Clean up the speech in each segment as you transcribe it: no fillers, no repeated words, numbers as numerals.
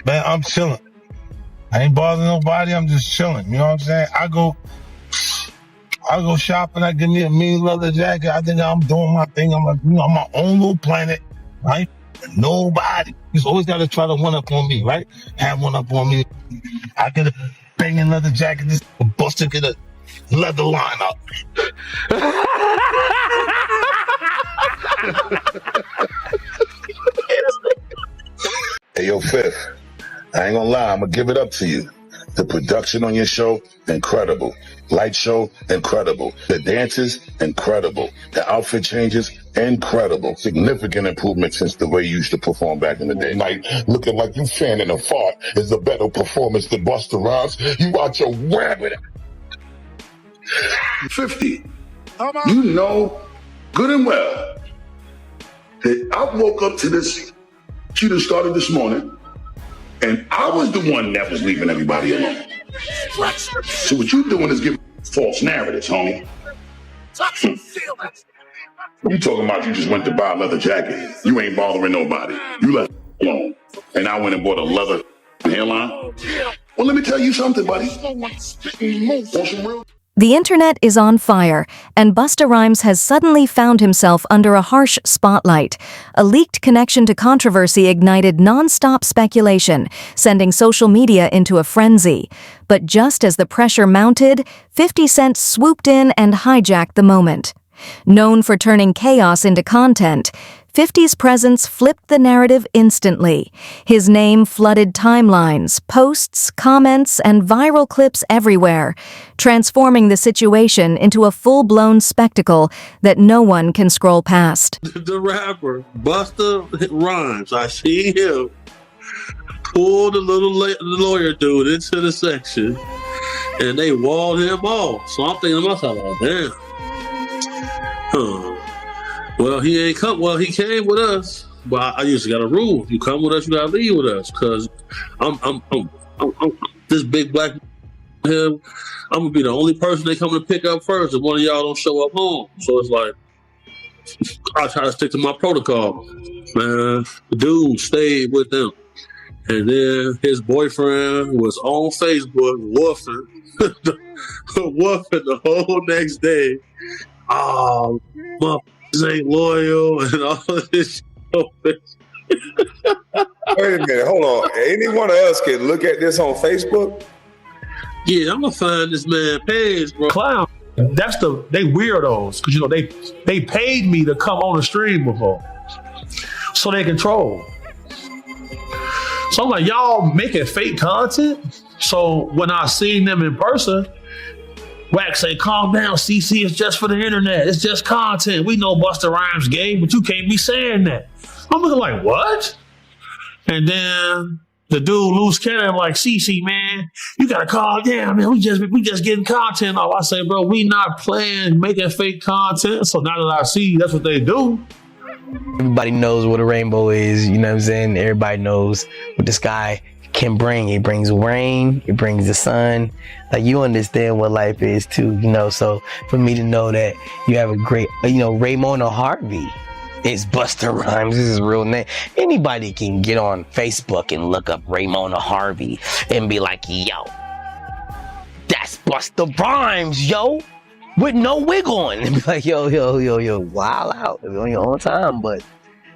Man, I'm chilling. I ain't bothering nobody. I'm just chilling. You know what I'm saying? I go shopping. I give me a mean leather jacket. I think I'm doing my thing. I'm like, I'm my own little planet, right? Nobody. He's always got to try to one up on me, right? Have one up on me. I get a banging leather jacket. This Busta get a leather line up. Hey, yo, Fifth, I ain't gonna lie, I'm gonna give it up to you. The production on your show, incredible. Light show, incredible. The dances, incredible. The outfit changes, incredible. Significant improvement since the way you used to perform back in the day. Like, looking like you fanning a fart is a better performance than Busta Rhymes. You out your rabbit. 50. You know good and well that I woke up to this. She done started this morning, and I was the one that was leaving everybody alone. So what you doing is giving false narratives, homie. You talking about you just went to buy a leather jacket. You ain't bothering nobody. You left alone. And I went and bought a leather hairline. Well, let me tell you something, buddy. Want some real? The internet is on fire, and Busta Rhymes has suddenly found himself under a harsh spotlight. A leaked connection to controversy ignited non-stop speculation, sending social media into a frenzy. But just as the pressure mounted, 50 Cent swooped in and hijacked the moment. Known for turning chaos into content, 50's presence flipped the narrative instantly. His name flooded timelines, posts, comments, and viral clips everywhere, transforming the situation into a full-blown spectacle that no one can scroll past. The rapper, Busta Rhymes, I see him pull the little lawyer dude into the section, and they walled him off. So I'm thinking to myself, oh, damn. Well, he ain't come. Well, he came with us, but I used to got a rule: you come with us, you gotta leave with us. Cause I'm this big black him. I'm gonna be the only person they come to pick up first, if one of y'all don't show up home. So it's like I try to stick to my protocol. Man, the dude stayed with them, and then his boyfriend was on Facebook woofing, woofing the whole next day. Oh, ain't loyal and all of this shit. Wait a minute, hold on. Any one of us can look at this on Facebook? Yeah, I'm gonna find this man page, bro. Clown. They weirdos, because they paid me to come on the stream before, so they control. So I'm like, y'all making fake content. So when I seen them in person, Wax say, calm down, CC, it's just for the internet. It's just content. We know Busta Rhymes gay, but you can't be saying that. I'm looking like, what? And then the dude loose cannon, like, CC, man, you gotta calm down, man. We just getting content off. I say, bro, we not playing, making fake content. So now that I see that's what they do. Everybody knows what a rainbow is, you know what I'm saying? Everybody knows what the sky can bring. It brings rain, it brings the sun. Like, you understand what life is too, so for me to know that you have a great, Raymona Harvey is Busta Rhymes, this is his real name. Anybody can get on Facebook and look up Raymona Harvey and be like, yo, that's Busta Rhymes, yo, with no wig on. And be like, yo, wild out on your own time, but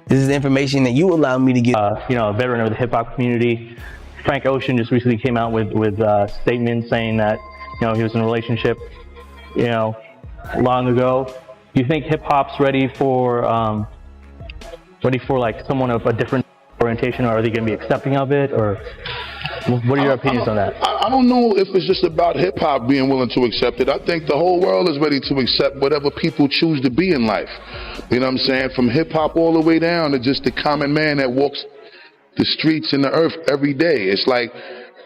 this is the information that you allow me to get. A veteran of the hip hop community, Frank Ocean just recently came out with statements saying that he was in a relationship long ago. Do you think hip hop's ready for like someone of a different orientation, or are they going to be accepting of it, or what are your opinions on that? I don't know if it's just about hip hop being willing to accept it. I think the whole world is ready to accept whatever people choose to be in life. You know what I'm saying? From hip hop all the way down to just the common man that walks the streets and the earth every day. It's like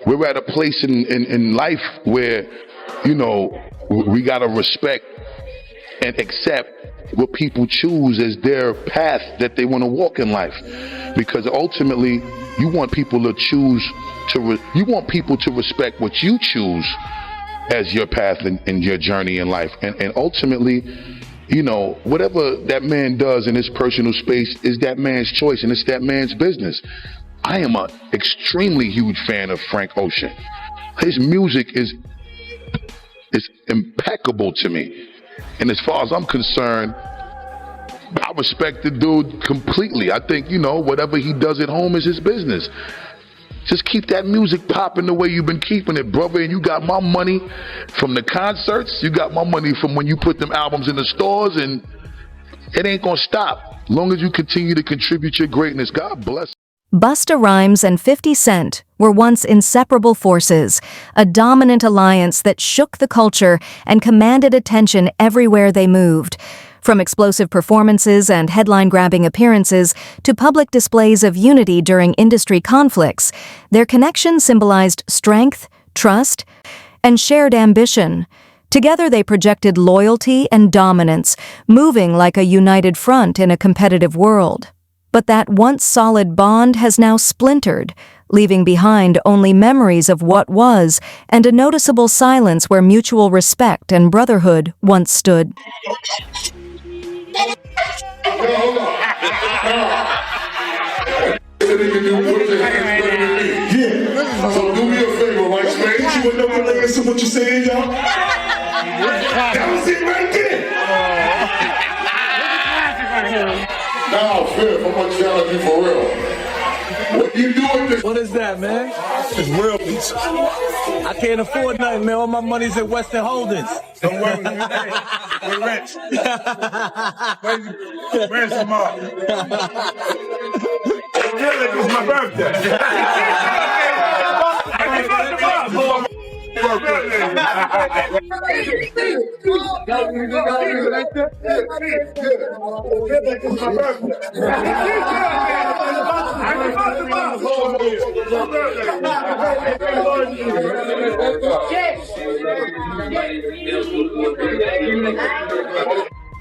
we're at a place in life where, we got to respect and accept what people choose as their path that they want to walk in life. Because ultimately, you want people to choose you want people to respect what you choose as your path in your journey in life. And ultimately, whatever that man does in his personal space is that man's choice and it's that man's business. I am an extremely huge fan of Frank Ocean. His music is impeccable to me. And as far as I'm concerned, I respect the dude completely. I think, whatever he does at home is his business. Just keep that music popping the way you've been keeping it, brother. And you got my money from the concerts. You got my money from when you put them albums in the stores, and it ain't gonna stop. As long as you continue to contribute your greatness, God bless. Busta Rhymes and 50 Cent were once inseparable forces, a dominant alliance that shook the culture and commanded attention everywhere they moved. From explosive performances and headline-grabbing appearances to public displays of unity during industry conflicts, their connection symbolized strength, trust, and shared ambition. Together they projected loyalty and dominance, moving like a united front in a competitive world. But that once solid bond has now splintered, leaving behind only memories of what was and a noticeable silence where mutual respect and brotherhood once stood. So do me a favor, right? Explain you another layer to what you're saying, y'all. That was it right there. Now, Fifth, I'm gonna challenge you for real. What you doing this? What is that, man? It's real pizza. I can't afford nothing, man. All my money's at Western Holdings. Don't worry, we're rich. Where's the mom? Really, it's my birthday.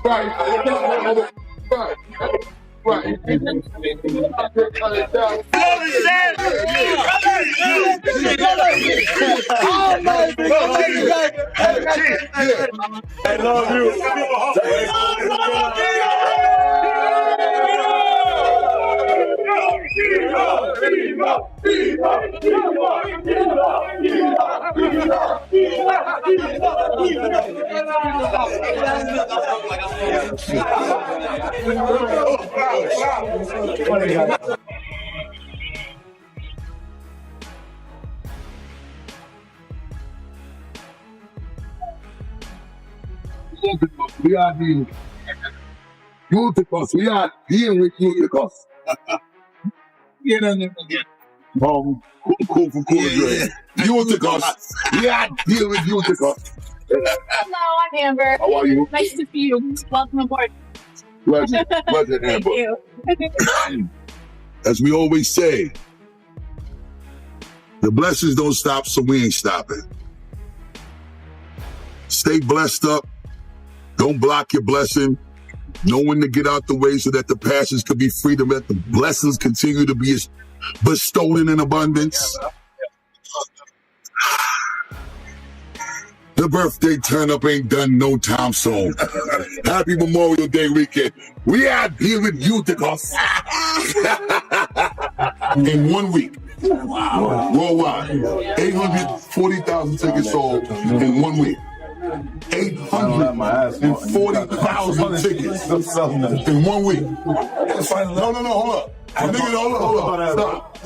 Right. I love you. We are the Eutychus. We are dealing with Eutychus. You know what I mean? Cool for cool. Eutychus. We are dealing with Eutychus. Hello, I'm Amber. How are you? Nice to see you. Welcome aboard. Pleasure, Amber. Thank you. As we always say, the blessings don't stop, so we ain't stopping. Stay blessed up. Don't block your blessing. Know when to get out the way so that the passions could be free, to let the blessings continue to be bestowed in abundance. The birthday turn up ain't done no time soon. Happy Memorial Day weekend. We are here with Eutychus. In 1 week. Worldwide. 840,000 tickets sold in 1 week. 840,000 tickets in 1 week. No, hold up. Hold up. Stop.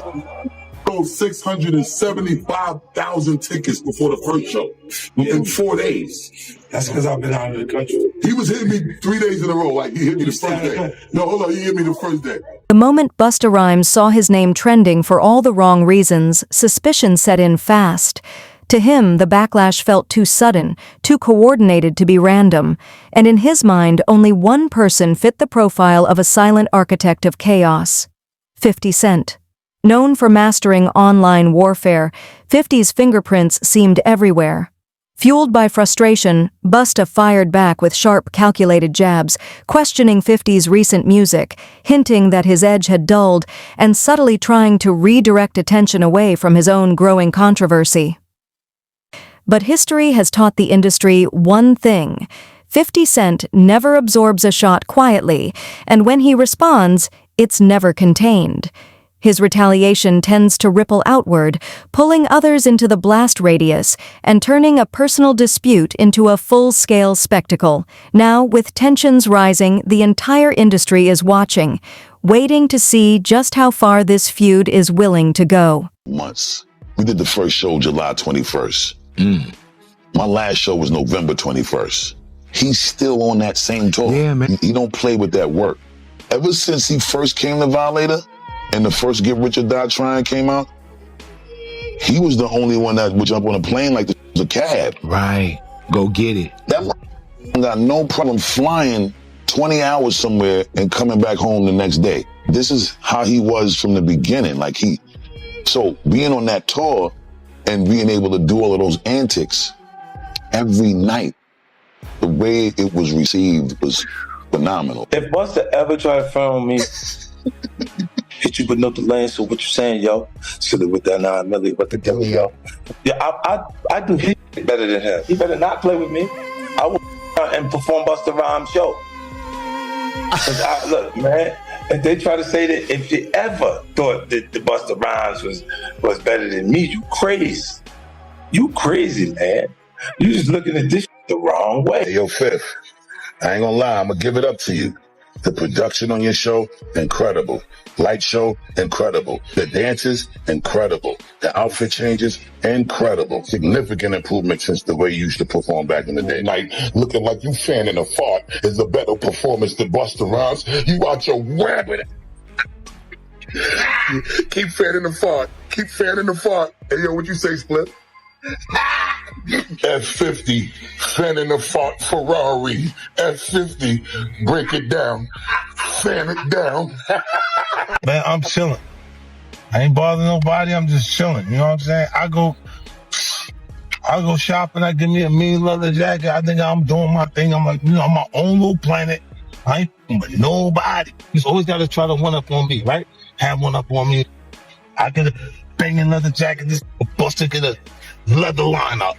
Sold 675,000 tickets before the first show in 4 days. That's because I've been out of the country. He was hitting me 3 days in a row. Like, he hit me the first day. No, hold on. He hit me the first day. The moment Busta Rhymes saw his name trending for all the wrong reasons, suspicion set in fast. To him, the backlash felt too sudden, too coordinated to be random, and in his mind, only one person fit the profile of a silent architect of chaos: 50 Cent. Known for mastering online warfare, 50's fingerprints seemed everywhere. Fueled by frustration, Busta fired back with sharp, calculated jabs, questioning 50's recent music, hinting that his edge had dulled, and subtly trying to redirect attention away from his own growing controversy. But history has taught the industry one thing: 50 Cent never absorbs a shot quietly, and when he responds, it's never contained. His retaliation tends to ripple outward, pulling others into the blast radius and turning a personal dispute into a full-scale spectacle. Now, with tensions rising, the entire industry is watching, waiting to see just how far this feud is willing to go. Months. We did the first show July 21st. My last show was November 21st. He's still on that same tour. Yeah, man. He don't play with that work. Ever since he first came to Violator and the first Get Rich or Die Trying came out, he was the only one that would jump on a plane like this was a cab. Right. Go get it. That got no problem flying 20 hours somewhere and coming back home the next day. This is how he was from the beginning. So being on that tour and being able to do all of those antics every night, the way it was received was phenomenal. If Busta ever try to film me, hit you with no delay, so what you saying, yo? Silly with that 9 milli, what the devil, yo? Yeah, I do his shit better than him. He better not play with me. I will and perform Busta Rhymes' show. Look, man, if they try to say that if you ever thought that the Busta Rhymes was better than me, you crazy. You crazy, man. You just looking at this the wrong way. Hey, yo, Fifth, I ain't gonna lie, I'm gonna give it up to you. The production on your show, incredible. Light show, incredible. The dances, incredible. The outfit changes, incredible. Significant improvement since the way you used to perform back in the day. Like, looking like you fanning a fart is a better performance than Busta Rhymes. You out your rabbit. Keep fanning the fart. Keep fanning the fart. Hey, yo, what you say, Split? F50, fanning the fart Ferrari. F50, break it down. Fan it down. Man, I'm chilling. I ain't bothering nobody. I'm just chilling. You know what I'm saying? I go shopping. I give me a mean leather jacket. I think I'm doing my thing. I'm like, I'm my own little planet. I ain't with nobody. He's always got to try to one up on me, right? Have one up on me. I get a banging leather jacket. This Buster get a leather line up.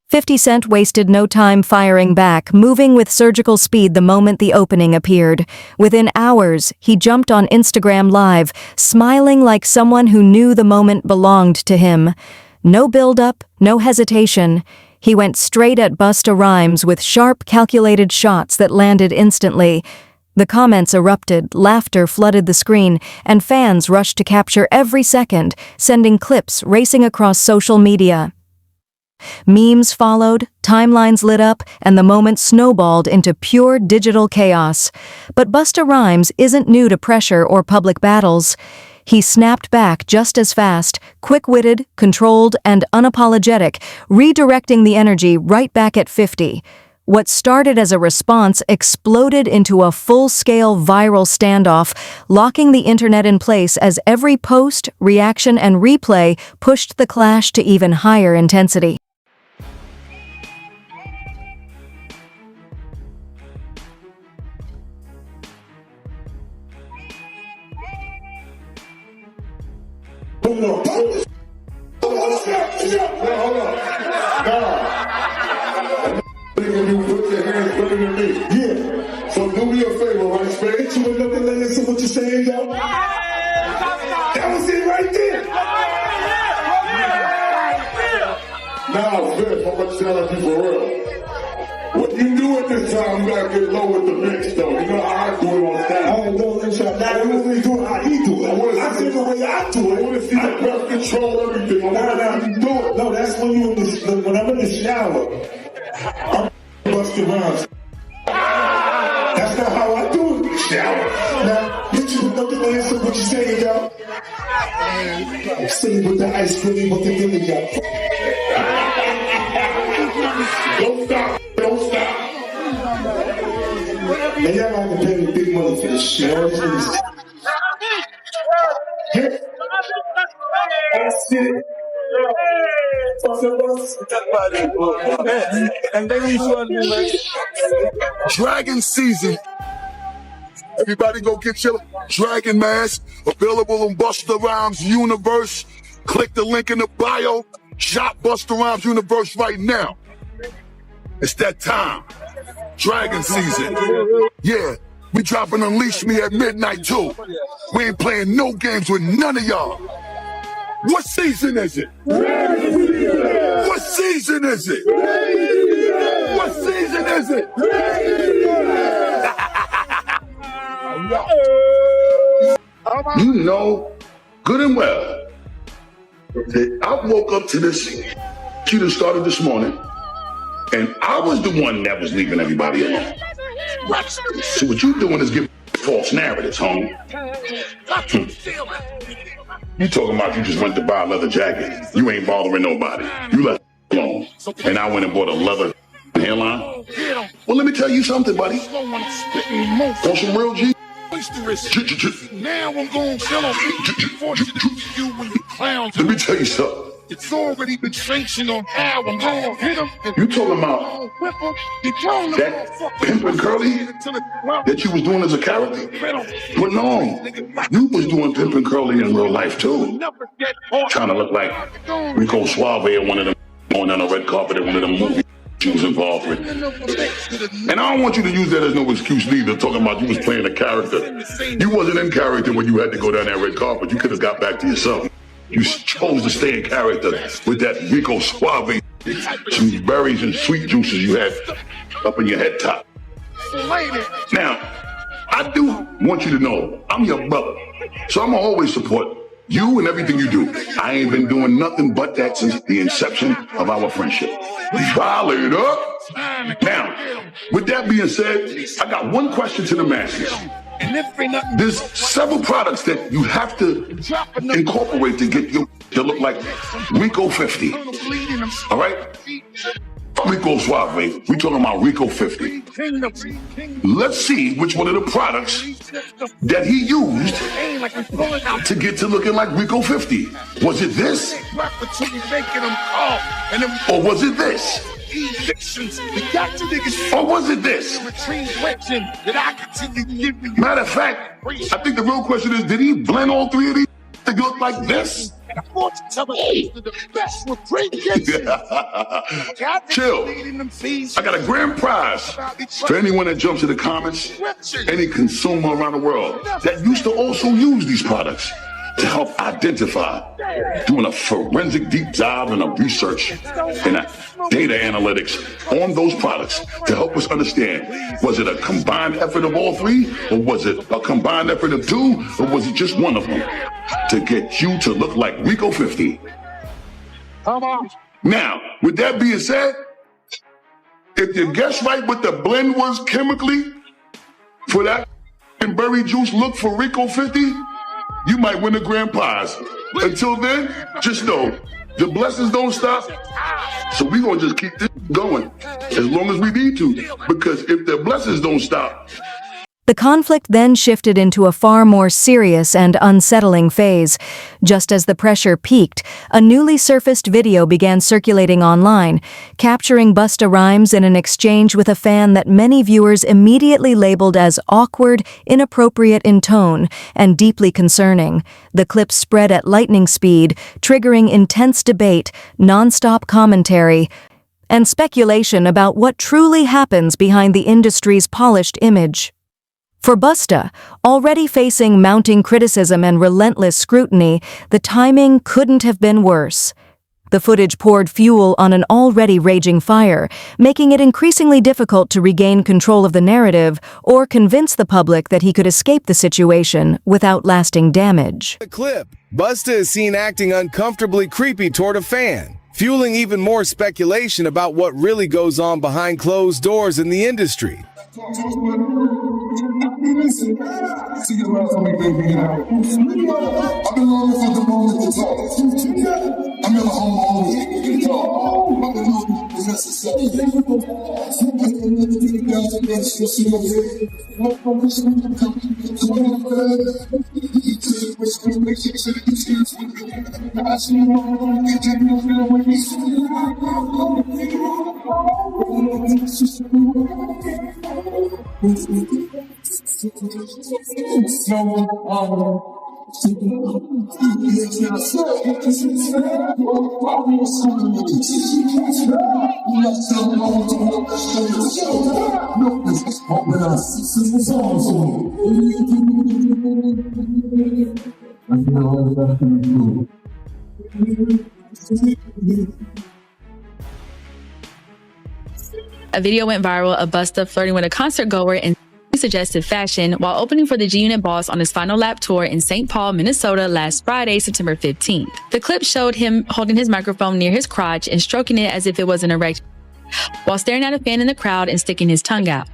50 Cent wasted no time firing back, moving with surgical speed the moment the opening appeared. Within hours, he jumped on Instagram Live, smiling like someone who knew the moment belonged to him. No build-up, no hesitation. He went straight at Busta Rhymes with sharp, calculated shots that landed instantly. The comments erupted, laughter flooded the screen, and fans rushed to capture every second, sending clips racing across social media. Memes followed, timelines lit up, and the moment snowballed into pure digital chaos. But Busta Rhymes isn't new to pressure or public battles. He snapped back just as fast, quick-witted, controlled, and unapologetic, redirecting the energy right back at 50. What started as a response exploded into a full-scale viral standoff, locking the internet in place as every post, reaction, and replay pushed the clash to even higher intensity. You put your hands better than me. Yeah. So do me a favor, right? Spare hit you with nothing like this. What you saying, yo? That was it right there. Now, Viv, I'm gonna tell you for real. What you do at this time, you gotta get low with the mix, though. You know how I do it on stage. I don't know inside. Now, you really do it how he do it. I see the way I do it. I wanna see the breath control everything. Now, you do it. No, that's when you when I'm in the shower. I'm Busta Rhymes. That's not how I do it in the shower. Now, hit you with nothing to answer what you saying, y'all. Sitting with the ice cream, what they giving y'all. Don't stop. Don't stop. And y'all got to pay me big money for this shit. All this is. Yeah. That's it. Dragon season. Everybody go get your dragon mask. Available on Busta Rhymes Universe. Click the link in the bio. Shop Busta Rhymes Universe right now. It's that time. Dragon season. Yeah, we dropping Unleash Me at midnight too. We ain't playing no games with none of y'all. What season is it? What season is it? What season is it? You know good and well that I woke up to this shit that started this morning, and I was the one that was leaving everybody alone. So what you doing is giving false narratives, homie. You talking about you just went to buy a leather jacket. You ain't bothering nobody. You left alone. And I went and bought a leather hairline. Well, let me tell you something, buddy. On some real G. Now I'm going to tell them you when you clowns. Let me tell you something. It's already been sanctioned on how I'm going to hit them. You talking about that pimpin' curly that you was doing as a character? But no, you was doing pimpin' curly in real life too. Trying to look like Rico Suave at one of them, going down a red carpet at one of them movies she was involved with. And I don't want you to use that as no excuse neither, talking about you was playing a character. You wasn't in character when you had to go down that red carpet. You could have got back to yourself. You chose to stay in character with that Rico Suave, some berries and sweet juices you had up in your head top. Now, I do want you to know I'm your brother, so I'm gonna always support you and everything you do. I ain't been doing nothing but that since the inception of our friendship. File it up. Now, with that being said, I got one question to the masses. There's several products that you have to incorporate to get you to look like Rico 50. All right? Rico Suave, we talking about Rico 50. Let's see which one of the products that he used to get to looking like Rico 50. Was it this? Or was it this? Or was it this? Matter of fact, I think the real question is, did he blend all three of these to look like this? Chill. I got a grand prize for anyone that jumps in the comments, any consumer around the world that used to also use these products to help identify, doing a forensic deep dive and a research and a data analytics on those products to help us understand, was it a combined effort of all three, or was it a combined effort of two, or was it just one of them to get you to look like Rico 50? Now, with that being said, if you guess right what the blend was chemically for that berry juice look for Rico 50, you might win a grand prize. Until then, just know, the blessings don't stop. So we're going to just keep this going as long as we need to. Because if the blessings don't stop. The conflict then shifted into a far more serious and unsettling phase. Just as the pressure peaked, a newly surfaced video began circulating online, capturing Busta Rhymes in an exchange with a fan that many viewers immediately labeled as awkward, inappropriate in tone, and deeply concerning. The clip spread at lightning speed, triggering intense debate, non-stop commentary, and speculation about what truly happens behind the industry's polished image. For Busta, already facing mounting criticism and relentless scrutiny, the timing couldn't have been worse. The footage poured fuel on an already raging fire, making it increasingly difficult to regain control of the narrative or convince the public that he could escape the situation without lasting damage. The clip, Busta is seen acting uncomfortably creepy toward a fan, fueling even more speculation about what really goes on behind closed doors in the industry. A video went viral of Busta flirting with a concert goer in suggestive fashion while opening for the G-Unit boss on his final lap tour in St. Paul, Minnesota last Friday, September 15th. The clip showed him holding his microphone near his crotch and stroking it as if it was an erect while staring at a fan in the crowd and sticking his tongue out.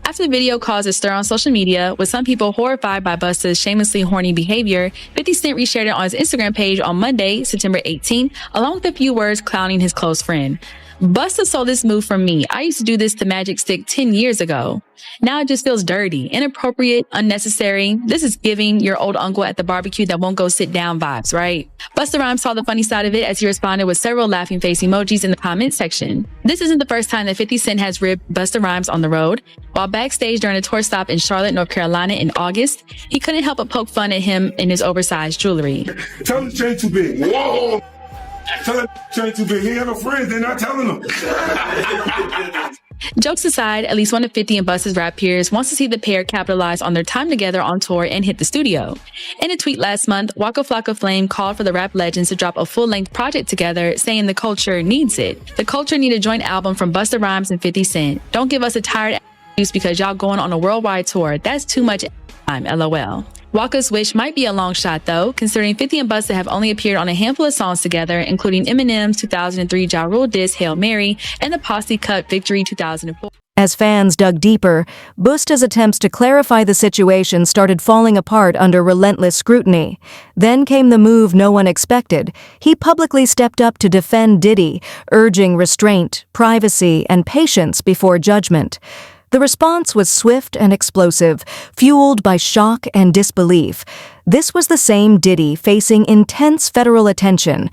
After the video caused a stir on social media, with some people horrified by Busta's shamelessly horny behavior, 50 Cent reshared it on his Instagram page on Monday, September 18th, along with a few words clowning his close friend. Busta stole this move from me. I used to do this to Magic Stick 10 years ago. Now it just feels dirty, inappropriate, unnecessary. This is giving your old uncle at the barbecue that won't go sit down vibes, right? Busta Rhymes saw the funny side of it as he responded with several laughing face emojis in the comment section. This isn't the first time that 50 Cent has ribbed Busta Rhymes on the road. While backstage during a tour stop in Charlotte, North Carolina in August, he couldn't help but poke fun at him in his oversized jewelry. Tell him the chain too big. Whoa! Tell him the chain too big. He ain't got no friends. They're not telling him. Jokes aside, at least one of 50 and Busta's rap peers wants to see the pair capitalize on their time together on tour and hit the studio. In a tweet last month, Waka Flocka Flame called for the rap legends to drop a full-length project together, saying the culture needs it. The culture need a joint album from Busta Rhymes and 50 Cent. Don't give us a tired excuse because y'all going on a worldwide tour. That's too much time, LOL. Waka's wish might be a long shot though, considering 50 and Busta have only appeared on a handful of songs together, including Eminem's 2003 Ja Rule diss Hail Mary and the Posse cut Victory 2004. As fans dug deeper, Busta's attempts to clarify the situation started falling apart under relentless scrutiny. Then came the move no one expected. He publicly stepped up to defend Diddy, urging restraint, privacy, and patience before judgment. The response was swift and explosive, fueled by shock and disbelief. This was the same Diddy facing intense federal attention,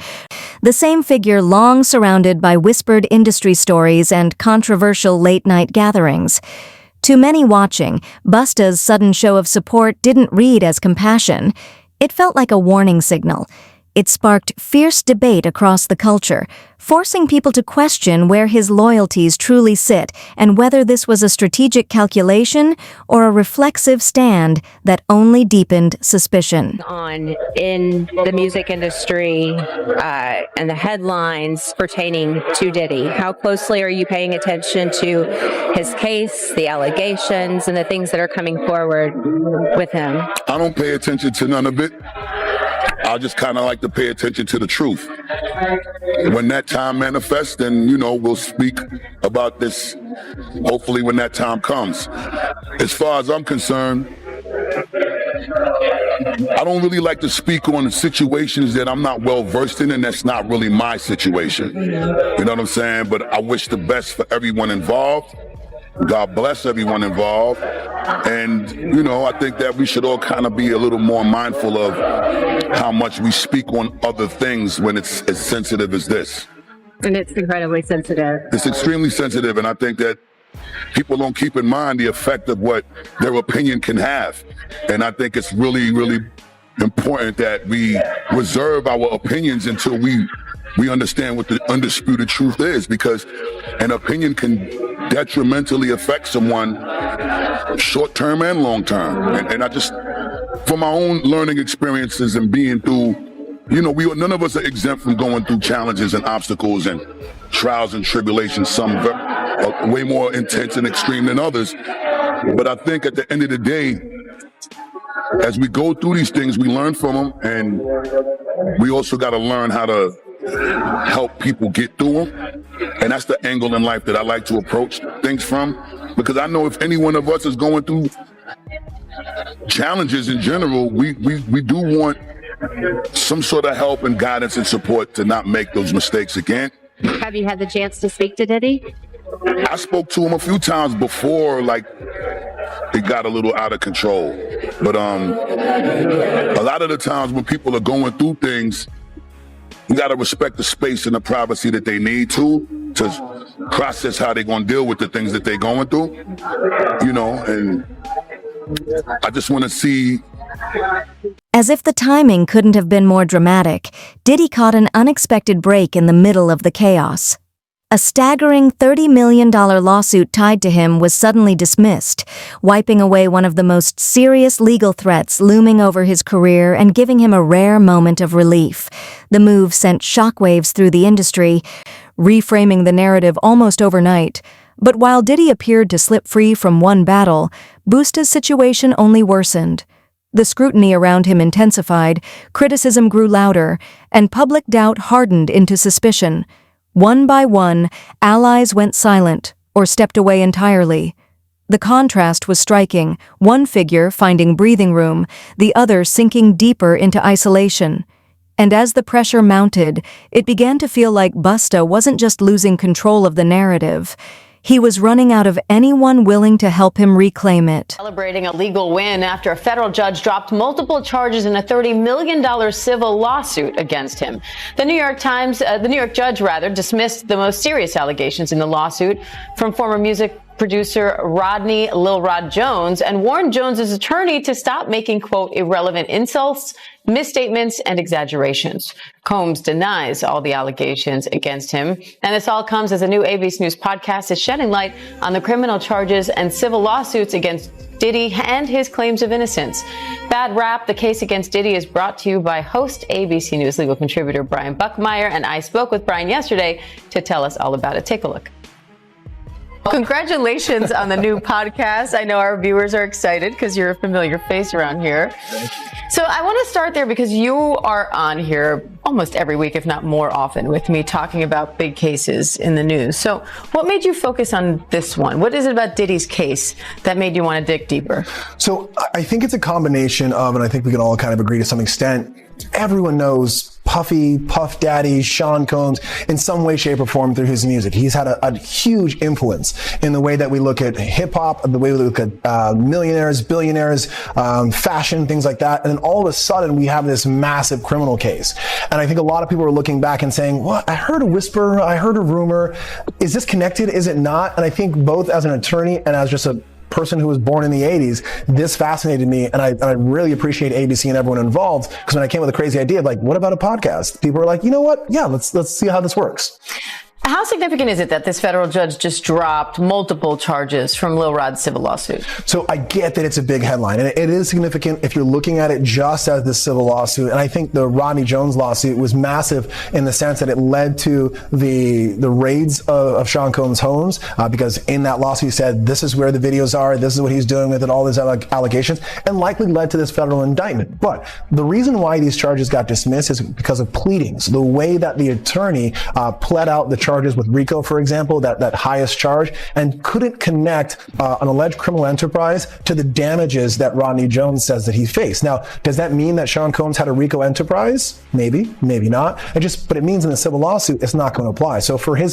the same figure long surrounded by whispered industry stories and controversial late-night gatherings. To many watching, Busta's sudden show of support didn't read as compassion. It felt like a warning signal. It sparked fierce debate across the culture, forcing people to question where his loyalties truly sit and whether this was a strategic calculation or a reflexive stand that only deepened suspicion. On in the music industry and the headlines pertaining to Diddy, how closely are you paying attention to his case, the allegations, and the things that are coming forward with him? I don't pay attention to none of it. I just kind of like to pay attention to the truth. When that time manifests, then, we'll speak about this, hopefully when that time comes. As far as I'm concerned, I don't really like to speak on situations that I'm not well versed in, and that's not really my situation. You know what I'm saying? But I wish the best for everyone involved. God bless everyone involved. And, I think that we should all kind of be a little more mindful of how much we speak on other things when it's as sensitive as this. And it's incredibly sensitive. It's extremely sensitive, and I think that people don't keep in mind the effect of what their opinion can have. And I think it's really, really important that we reserve our opinions until we understand what the undisputed truth is, because an opinion can detrimentally affect someone short-term and long-term. And I just, from my own learning experiences and being through, none of us are exempt from going through challenges and obstacles and trials and tribulations, some way more intense and extreme than others. But I think at the end of the day, as we go through these things, we learn from them, and we also got to learn how to help people get through them. And that's the angle in life that I like to approach things from, because I know if any one of us is going through challenges in general, we do want some sort of help and guidance and support to not make those mistakes again. Have you had the chance to speak to Diddy? I spoke to him a few times before, it got a little out of control. But a lot of the times when people are going through things, you got to respect the space and the privacy that they need to process how they're going to deal with the things that they're going through, you know, and I just want to see. As if the timing couldn't have been more dramatic, Diddy caught an unexpected break in the middle of the chaos. A staggering $30 million lawsuit tied to him was suddenly dismissed, wiping away one of the most serious legal threats looming over his career and giving him a rare moment of relief. The move sent shockwaves through the industry, reframing the narrative almost overnight. But while Diddy appeared to slip free from one battle, Busta's situation only worsened. The scrutiny around him intensified, criticism grew louder, and public doubt hardened into suspicion. One by one, allies went silent or stepped away entirely. The contrast was striking, one figure finding breathing room, the other sinking deeper into isolation. And as the pressure mounted, it began to feel like Busta wasn't just losing control of the narrative. He was running out of anyone willing to help him reclaim it. Celebrating a legal win after a federal judge dropped multiple charges in a $30 million civil lawsuit against him. The New York judge dismissed the most serious allegations in the lawsuit from former music producer Rodney Lil Rod Jones and warned Jones's attorney to stop making, quote, irrelevant insults, misstatements, and exaggerations. Combs denies all the allegations against him. And this all comes as a new ABC News podcast is shedding light on the criminal charges and civil lawsuits against Diddy and his claims of innocence. Bad Rap, the case against Diddy, is brought to you by host ABC News legal contributor Brian Buckmeyer, and I spoke with Brian yesterday to tell us all about it. Take a look. Congratulations on the new podcast. I know our viewers are excited because you're a familiar face around here. So I want to start there because you are on here almost every week, if not more often, with me talking about big cases in the news. So what made you focus on this one? What is it about Diddy's case that made you want to dig deeper? So I think it's a combination of, and I think we can all kind of agree to some extent, everyone knows Puff Daddy, Sean Combs, in some way, shape, or form through his music. He's had a huge influence in the way that we look at hip hop, the way we look at millionaires, billionaires, fashion, things like that. And then all of a sudden, we have this massive criminal case. And I think a lot of people are looking back and saying, "What? I heard a whisper. I heard a rumor. Is this connected? Is it not?" And I think both as an attorney and as just a person who was born in the 80s, this fascinated me, and I really appreciate ABC and everyone involved, because when I came with a crazy idea of like, what about a podcast? People were like, you know what? Yeah, let's see how this works. How significant is it that this federal judge just dropped multiple charges from Lil Rod's civil lawsuit? So I get that it's a big headline, and it is significant if you're looking at it just as this civil lawsuit. And I think the Rodney Jones lawsuit was massive in the sense that it led to the raids of Sean Combs' homes, because in that lawsuit he said, this is where the videos are, this is what he's doing with it, all these allegations, and likely led to this federal indictment. But the reason why these charges got dismissed is because of pleadings. The way that the attorney pled out the charges with RICO, for example, that highest charge, and couldn't connect an alleged criminal enterprise to the damages that Rodney Jones says that he faced. Now, does that mean that Sean Combs had a RICO enterprise? Maybe, maybe not. But it means in the civil lawsuit, it's not going to apply. So for his